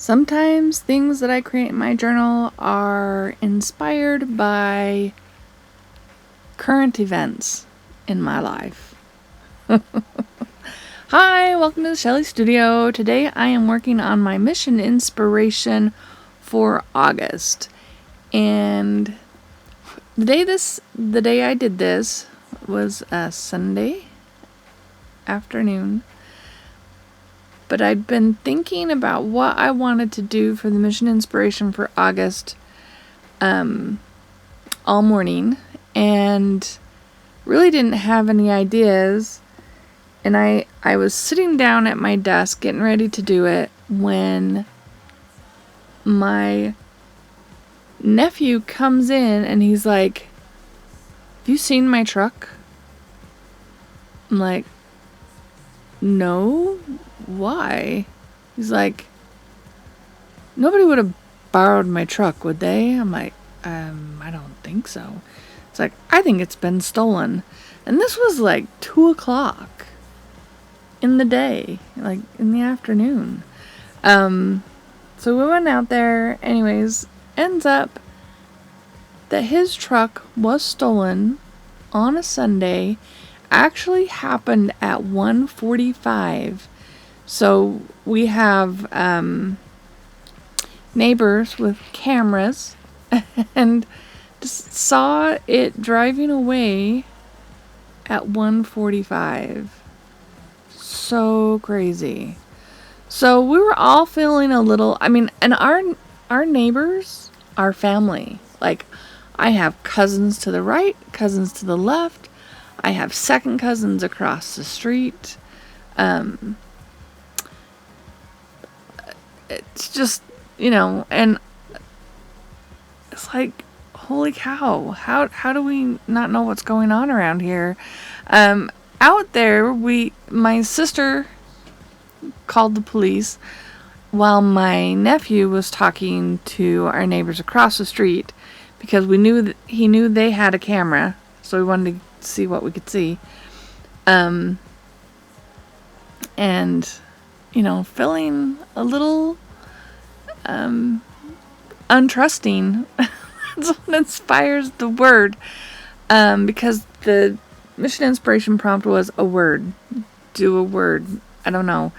Sometimes things that I create in my journal are inspired by current events in my life. Hi, welcome to the Shelly Studio. Today I am working on my mission inspiration for August. And the day I did this was a Sunday afternoon. But I'd been thinking about what I wanted to do for the mission inspiration for August all morning and really didn't have any ideas. And I was sitting down at my desk getting ready to do it when my nephew comes in and he's like, "Have you seen my truck?" I'm like, "No, why?" He's like, "Nobody would have borrowed my truck, would they?" I'm like, I don't think so. It's like, "I think it's been stolen." And this was like 2:00 in the day, like in the afternoon. So we went out there. Anyways, ends up that his truck was stolen on a Sunday. Actually happened at 1:45. So we have neighbors with cameras and just saw it driving away at 1:45. So crazy. So we were all feeling a little, and our neighbors are family. Like, I have cousins to the right, cousins to the left. I have second cousins across the street. It's just, and it's like, holy cow, how do we not know what's going on around here? Out there, my sister called the police while my nephew was talking to our neighbors across the street because he knew they had a camera, so we wanted to see what we could see. And feeling a little untrusting. That's what inspires the word. Because the mission inspiration prompt was a word. Do a word. I don't know.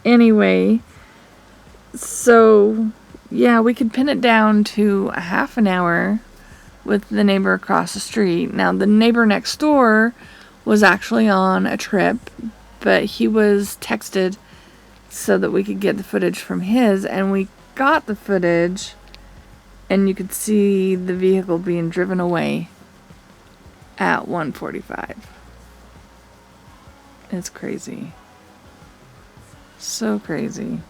Anyway, so yeah, we could pin it down to a half an hour with the neighbor across the street. Now, the neighbor next door was actually on a trip, but he was texted so that we could get the footage from his, and we got the footage, and you could see the vehicle being driven away at 1:45. It's crazy. So crazy.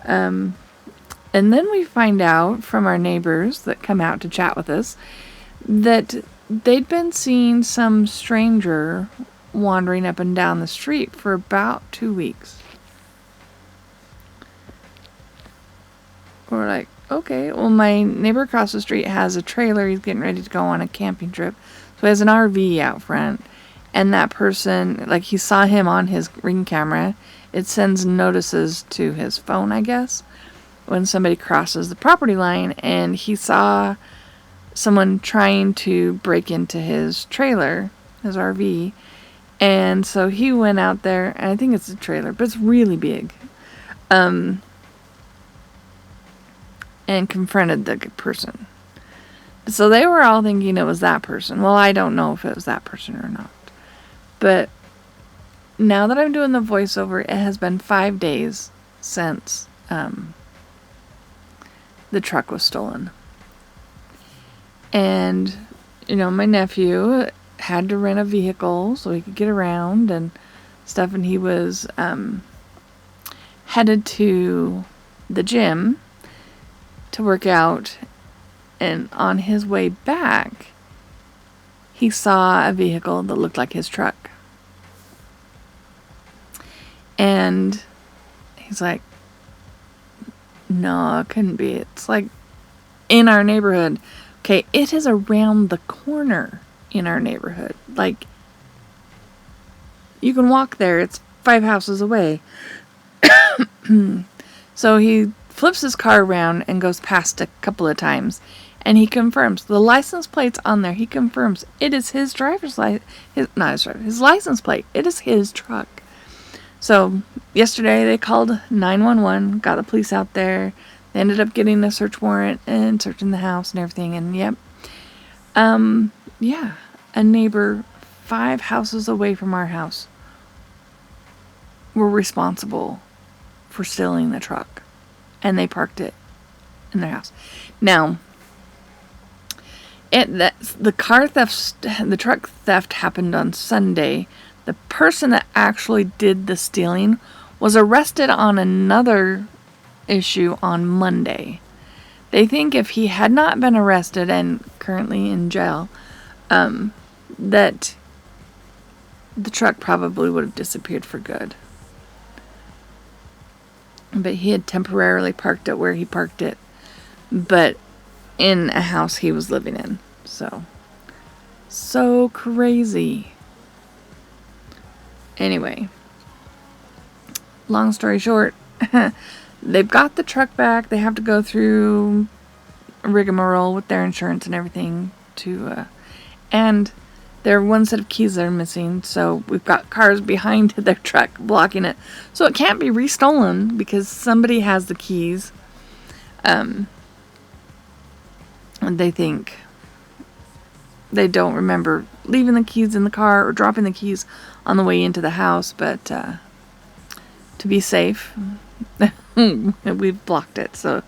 And then we find out from our neighbors that come out to chat with us that they'd been seeing some stranger wandering up and down the street for about 2 weeks. We're like, okay, well, my neighbor across the street has a trailer. He's getting ready to go on a camping trip. So he has an RV out front. And that person, like, he saw him on his Ring camera. It sends notices to his phone, I guess, when somebody crosses the property line. And he saw someone trying to break into his trailer, his RV. And so he went out there, and I think it's a trailer, but it's really big. And confronted the person. So they were all thinking it was that person. Well, I don't know if it was that person or not. But now that I'm doing the voiceover, it has been 5 days since the truck was stolen. And, my nephew had to rent a vehicle so he could get around and stuff. And he was headed to the gym to work out. And on his way back, he saw a vehicle that looked like his truck. And he's like, no, it couldn't be. It's like in our neighborhood. Okay, it is around the corner in our neighborhood. Like, you can walk there. It's 5 houses away. So he flips his car around and goes past a couple of times. And he confirms the license plate's on there. He confirms it is his driver's license. His license plate. It is his truck. So yesterday they called 911, got the police out there. They ended up getting a search warrant and searching the house and everything. And yep, yeah, a neighbor 5 houses away from our house were responsible for stealing the truck, and they parked it in their house. Now, the truck theft happened on Sunday. The person that actually did the stealing was arrested on another issue on Monday. They think if he had not been arrested and currently in jail, that the truck probably would have disappeared for good. But he had temporarily parked it where he parked it, but in a house he was living in. So crazy. Anyway, long story short, they've got the truck back. They have to go through a rigmarole with their insurance and everything and there are one set of keys that are missing, so we've got cars behind their truck blocking it. So it can't be restolen because somebody has the keys. And they think they don't remember leaving the keys in the car or dropping the keys on the way into the house, but to be safe, we've blocked it so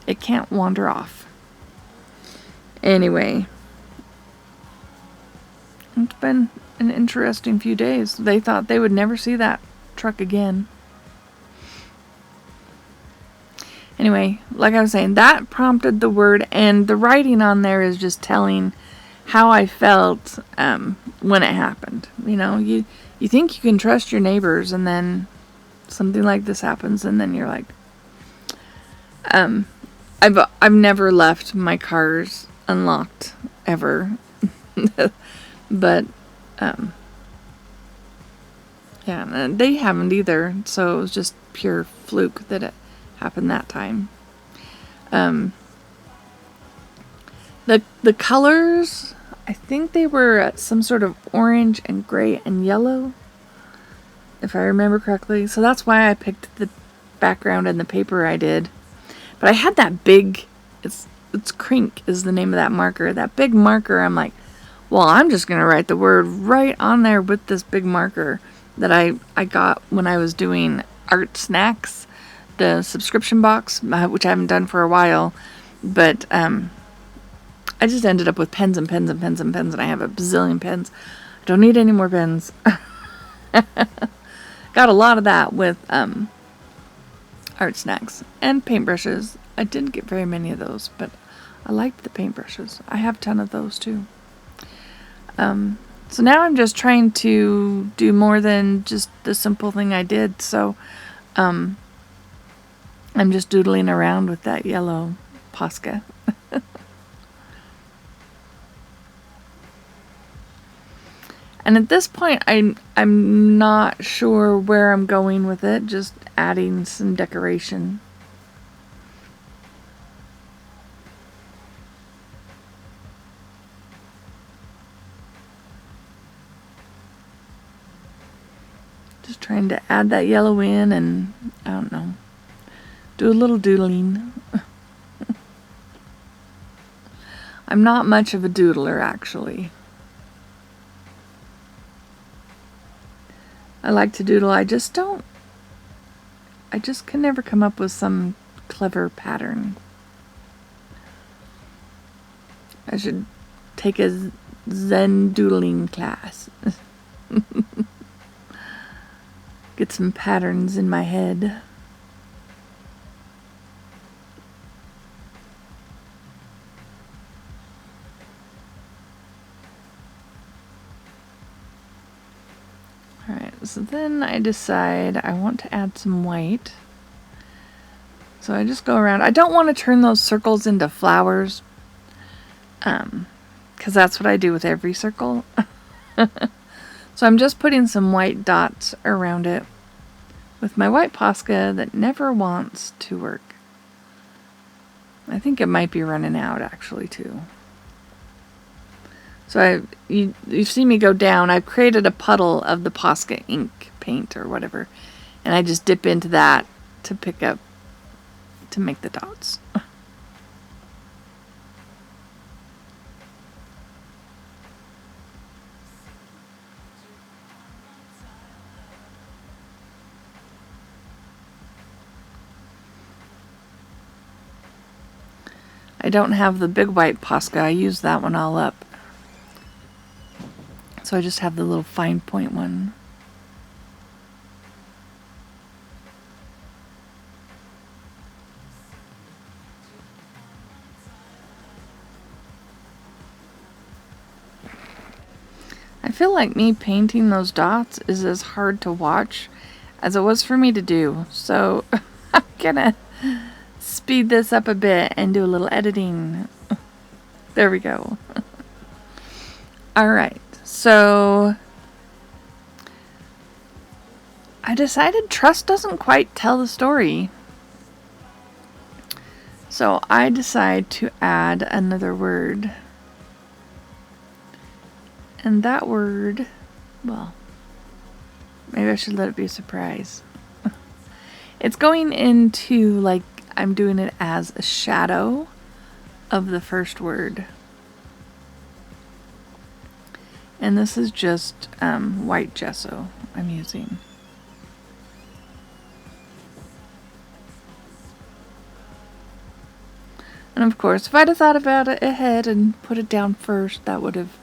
it can't wander off. Anyway, it's been an interesting few days. They thought they would never see that truck again. Anyway, like I was saying, that prompted the word, and the writing on there is just telling how I felt when it happened. You know, you think you can trust your neighbors, and then something like this happens, and then you're like, I've never left my cars unlocked ever, but yeah, they haven't either. So it was just pure fluke that it happened that time. The colors, I think they were some sort of orange and gray and yellow, if I remember correctly. So that's why I picked the background and the paper I did. But I had that big, it's Crink is the name of that marker. That big marker, I'm like, well, I'm just going to write the word right on there with this big marker that I got when I was doing Art Snacks, the subscription box, which I haven't done for a while. But I just ended up with pens and pens and pens and pens, and I have a bazillion pens. I don't need any more pens. Got a lot of that with Art Snacks and paintbrushes. I didn't get very many of those, but I liked the paintbrushes. I have a ton of those too. So now I'm just trying to do more than just the simple thing I did. So I'm just doodling around with that yellow Posca. And at this point, I'm not sure where I'm going with it, just adding some decoration. Just trying to add that yellow in and, I don't know, do a little doodling. I'm not much of a doodler, actually. I like to doodle. I just can never come up with some clever pattern. I should take a Zen doodling class. Get some patterns in my head. Alright, so then I decide I want to add some white. So I just go around. I don't want to turn those circles into flowers, because that's what I do with every circle. So I'm just putting some white dots around it. with my white Posca that never wants to work. I think it might be running out actually too. So you've seen me go down. I've created a puddle of the Posca ink paint or whatever, and I just dip into that to pick up, to make the dots. I don't have the big white Posca. I used that one all up. So I just have the little fine point one. I feel like me painting those dots is as hard to watch as it was for me to do. So I'm gonna speed this up a bit and do a little editing. There we go. Alright, so I decided trust doesn't quite tell the story. So I decide to add another word. And that word, well, maybe I should let it be a surprise. It's going into, like, I'm doing it as a shadow of the first word. And this is just white gesso I'm using. And of course, if I'd have thought about it ahead and put it down first, that would have,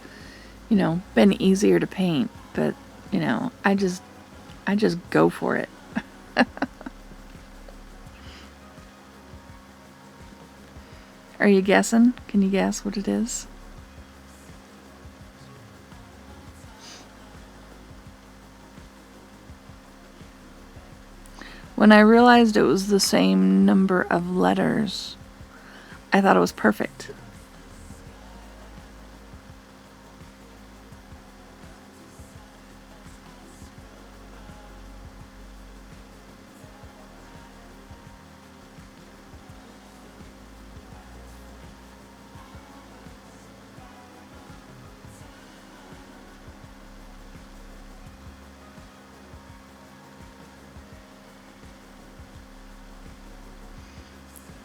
you know, been easier to paint. But, you know, I just go for it. Are you guessing? Can you guess what it is? When I realized it was the same number of letters, I thought it was perfect.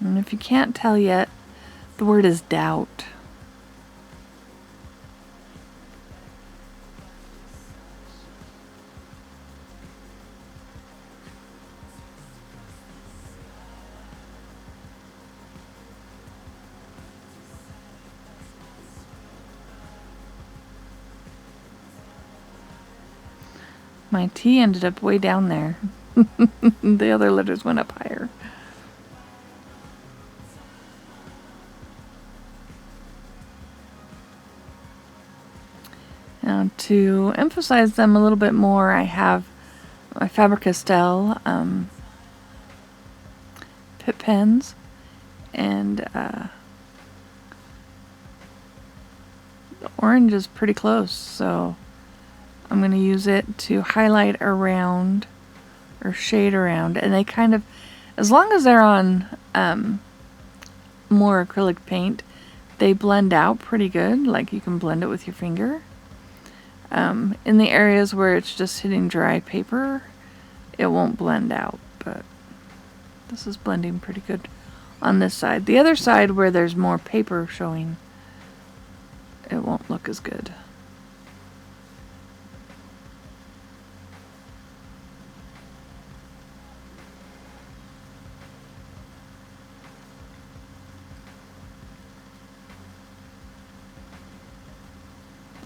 And if you can't tell yet, the word is doubt. My T ended up way down there. The other letters went up higher. Now, to emphasize them a little bit more, I have my Faber-Castell Pitt pens, and the orange is pretty close, so I'm going to use it to highlight around or shade around, and they kind of, as long as they're on more acrylic paint, they blend out pretty good. Like, you can blend it with your finger. In the areas where it's just hitting dry paper, it won't blend out, but this is blending pretty good on this side. The other side, where there's more paper showing, it won't look as good.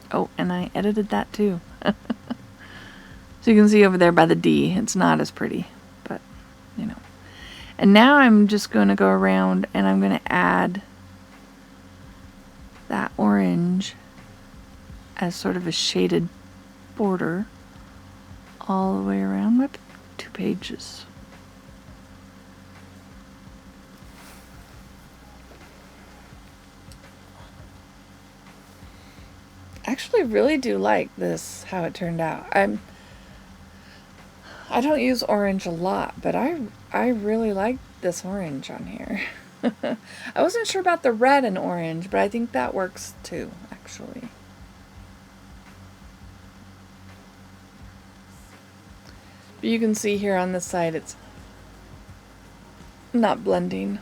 Oh, and I edited that too. So you can see over there by the D, it's not as pretty, but, you know. And now I'm just going to go around and I'm going to add that orange as sort of a shaded border all the way around my 2 pages. I actually really do like this, how it turned out. I don't use orange a lot, but I really like this orange on here. I wasn't sure about the red and orange, but I think that works too, actually. But you can see here on this side it's not blending.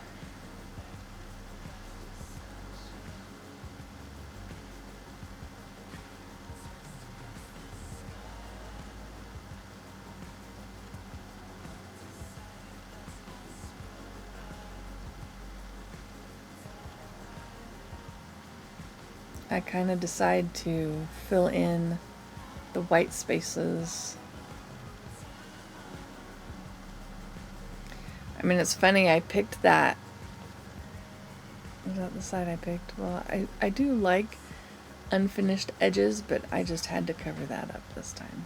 I kind of decide to fill in the white spaces. I mean, it's funny, I picked that. Was that the side I picked? Well, I do like unfinished edges, but I just had to cover that up this time.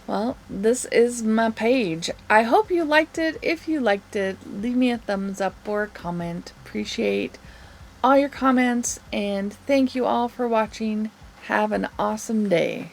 Well, this is my page. I hope you liked it. If you liked it, leave me a thumbs up or a comment. Appreciate all your comments, and thank you all for watching. Have an awesome day.